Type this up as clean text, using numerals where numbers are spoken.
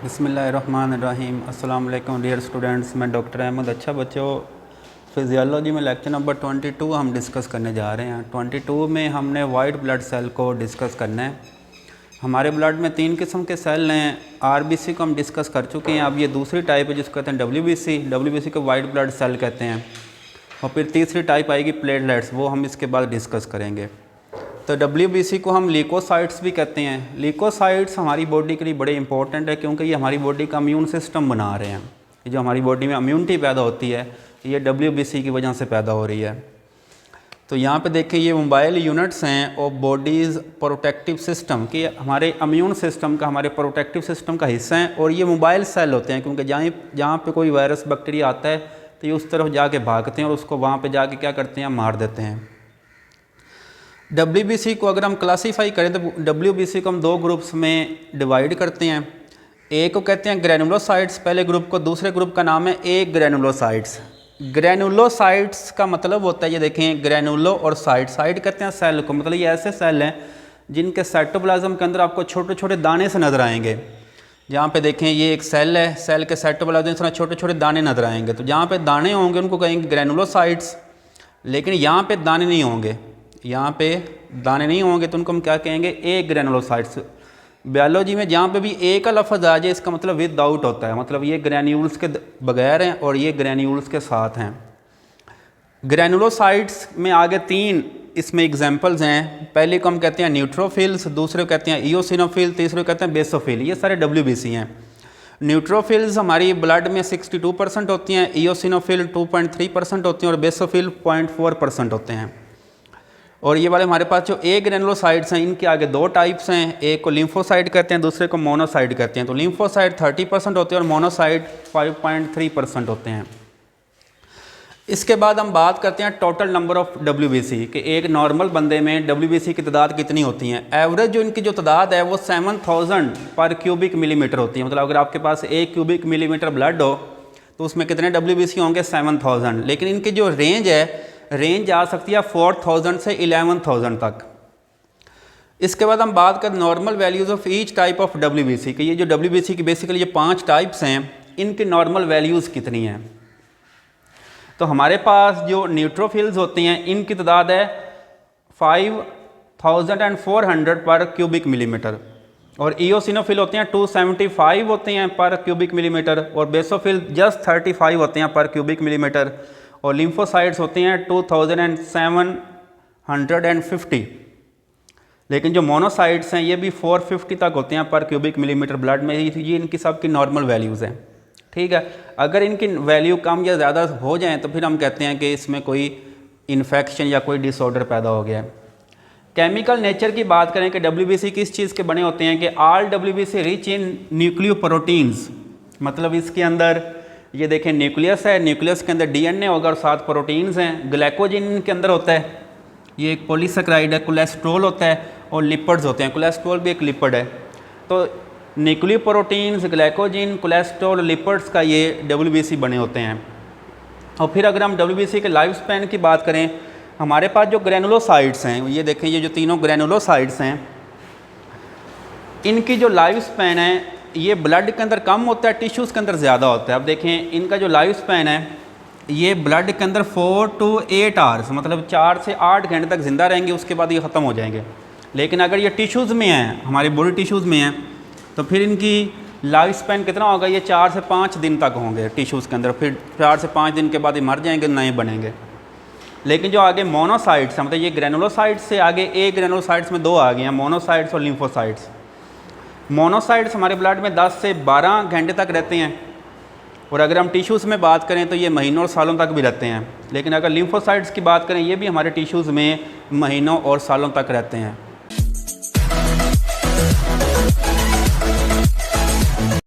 बिस्मिल्लाहिर्रहमानिर्रहीम। अस्सलाम वालेकुम डियर स्टूडेंट्स, मैं डॉक्टर अहमद। अच्छा बच्चों, फिजियोलॉजी में लेक्चर नंबर 22 हम डिस्कस करने जा रहे हैं। 22 में हमने वाइट ब्लड सेल को डिस्कस करना है। हमारे ब्लड में 3 किस्म के सेल हैं। आरबीसी को हम डिस्कस कर चुके हैं। अब ये दूसरी टाइप है जिसको कहते हैं डब्ल्यूबीसी को वाइट ब्लड सेल कहते हैं। और फिर तीसरी टाइप आएगी प्लेटलेट्स, वो हम इसके बाद डिस्कस करेंगे। तो डब्ल्यूबीसी को हम ल्यूकोसाइट्स भी कहते हैं। ल्यूकोसाइट्स हमारी बॉडी के लिए बड़े इंपॉर्टेंट है, क्योंकि ये हमारी बॉडी का इम्यून सिस्टम बना रहे हैं। ये जो हमारी बॉडी में इम्यूनिटी पैदा होती है, ये डब्ल्यूबीसी की वजह से पैदा हो रही है। तो यहाँ पे देखें, ये मोबाइल यूनिट्स हैं और बॉडीज़ प्रोटेक्टिव सिस्टम के, हमारे इम्यून सिस्टम का, हमारे प्रोटेक्टिव सिस्टम का हिस्सा हैं। और ये मोबाइल सेल होते हैं, क्योंकि जहाँ पे कोई वायरस बैक्टीरिया आता है तो ये उस तरफ जाके भागते हैं और उसको वहाँ पे जाके क्या करते हैं, मार देते हैं। डब्ल्यूबीसी को अगर हम क्लासीफाई करें तो डब्ल्यूबीसी को हम 2 ग्रुप्स में डिवाइड करते हैं। एक को कहते हैं ग्रैनुलोसाइट्स, पहले ग्रुप को। दूसरे ग्रुप का नाम है ए ग्रैनुलोसाइट्स। ग्रैनुलोसाइट्स का मतलब होता है, ये देखें, ग्रैनुलो और साइट कहते हैं सेल को। मतलब ये ऐसे सेल हैं जिनके साइटोप्लाज्म के अंदर आपको छोटे छोटे दाने से नजर आएंगे। जहाँ पे देखें, ये एक सेल है, सेल के साइटोप्लाज्म से छोटे छोटे दाने नजर आएंगे। तो जहाँ पे दाने होंगे उनको कहेंगे ग्रैनुलोसाइट्स। लेकिन यहाँ पे दाने नहीं होंगे, यहाँ पे दाने नहीं होंगे तो उनको हम क्या कहेंगे, ए ग्रैनुलोसाइट्स। बायोलॉजी में जहाँ पे भी ए का लफ्ज़ आ जाए इसका मतलब विदाउट होता है, मतलब ये ग्रैन्यूल्स के बगैर हैं और ये ग्रैन्यूल्स के साथ हैं। ग्रैनुलोसाइट्स में आगे 3 इसमें एग्जांपल्स हैं। पहले को हम कहते हैं न्यूट्रोफिल्स, दूसरे को कहते हैं इयोसिनोफिल, तीसरे को कहते हैं बेसोफिल। ये सारे डब्ल्यूबीसी हैं। न्यूट्रोफिल्स हमारी ब्लड में 62% होती हैं, इयोसिनोफिल 2.3% होती हैं और बेसोफिल 0.4% होते हैं। और ये वाले हमारे पास जो ए ग्रैनुलोसाइट्स हैं, इनके आगे 2 टाइप्स हैं। एक को लिम्फोसाइट कहते हैं, दूसरे को मोनोसाइट कहते हैं। तो लिम्फोसाइट 30% होते हैं और मोनोसाइट 5.3% होते हैं। इसके बाद हम बात करते हैं टोटल नंबर ऑफ डब्ल्यूबीसी कि एक नॉर्मल बंदे में डब्ल्यूबीसी की तादाद कितनी होती हैं। एवरेज जो इनकी जो तादाद है वो 7000 पर क्यूबिक मिलीमीटर होती है। मतलब अगर आपके पास 1 क्यूबिक मिलीमीटर ब्लड हो तो उसमें कितने डब्ल्यूबीसी होंगे, 7000। लेकिन इनकी जो रेंज है, रेंज आ सकती है 4000 से 11000 तक। इसके बाद हम बात करें normal values of each type of WBC कि ये जो डब्ल्यूबीसी की बेसिकली ये 5 टाइप्स हैं, इनकी नॉर्मल वैल्यूज़ कितनी हैं। तो हमारे पास जो न्यूट्रोफिल्स होती हैं इनकी तादाद है 5400 पर क्यूबिक मिलीमीटर। और इयोसिनोफिल होते हैं 275 होते हैं पर क्यूबिक मिलीमीटर। और बेसोफिल जस्ट 35 होते हैं पर क्यूबिक मिलीमीटर। और लिम्फोसाइट्स होते हैं 2750। लेकिन जो मोनोसाइट्स हैं ये भी 450 तक होते हैं पर क्यूबिक मिलीमीटर ब्लड में। ये इनकी सबकी नॉर्मल वैल्यूज़ हैं, ठीक है। अगर इनकी वैल्यू कम या ज़्यादा हो जाएं तो फिर हम कहते हैं कि इसमें कोई इन्फेक्शन या कोई डिसऑर्डर पैदा हो गया है। केमिकल नेचर की बात करें कि डब्ल्यूबीसी किस चीज़ के बने होते हैं, कि all WBC rich in nucleoproteins. मतलब इसके अंदर ये देखें न्यूक्लियस है, न्यूक्लियस के अंदर डीएनए होगा और 7 प्रोटीन्स हैं। ग्लाइकोजन के अंदर होता है, ये एक पॉलीसेकेराइड है। कोलेस्ट्रॉल होता है और लिपिड्स होते हैं। कोलेस्ट्रॉल भी एक लिपिड है। तो न्यूक्लियोप्रोटीन्स, ग्लाइकोजन, कोलेस्ट्रॉल, लिपिड्स का ये डब्ल्यूबीसी बने होते हैं। और फिर अगर हम डब्ल्यूबीसी के लाइफ स्पैन की बात करें, हमारे पास जो ग्रैनुलोसाइट्स हैं, ये देखें, ये जो तीनों ग्रैनुलोसाइट्स हैं, इनकी जो लाइफ स्पैन है ये ब्लड के अंदर कम होता है, टिश्यूज़ के अंदर ज़्यादा होता है। अब देखें, इनका जो लाइफ स्पैन है ये ब्लड के अंदर 4 to 8 आवर्स, मतलब 4 से 8 घंटे तक ज़िंदा रहेंगे, उसके बाद ये ख़त्म हो जाएंगे। लेकिन अगर ये टिश्यूज़ में हैं, हमारे बॉडी टिश्यूज़ में हैं, तो फिर इनकी लाइफ स्पैन कितना होगा, ये 4 से 5 दिन तक होंगे टिश्यूज़ के अंदर। फिर 4 से 5 दिन के बाद ये मर जाएंगे, नए बनेंगे। लेकिन जो आगे मोनोसाइट्स हैं, मतलब ये ग्रैनुलोसाइट्स से आगे ए ग्रैनुलोसाइट्स में 2 आ गए हैं, मोनोसाइट्स और लिम्फोसाइट्स। मोनोसाइट्स हमारे ब्लड में 10 से 12 घंटे तक रहते हैं। और अगर हम टिश्यूज़ में बात करें तो ये महीनों और सालों तक भी रहते हैं। लेकिन अगर लिम्फोसाइट्स की बात करें, ये भी हमारे टिश्यूज़ में महीनों और सालों तक रहते हैं।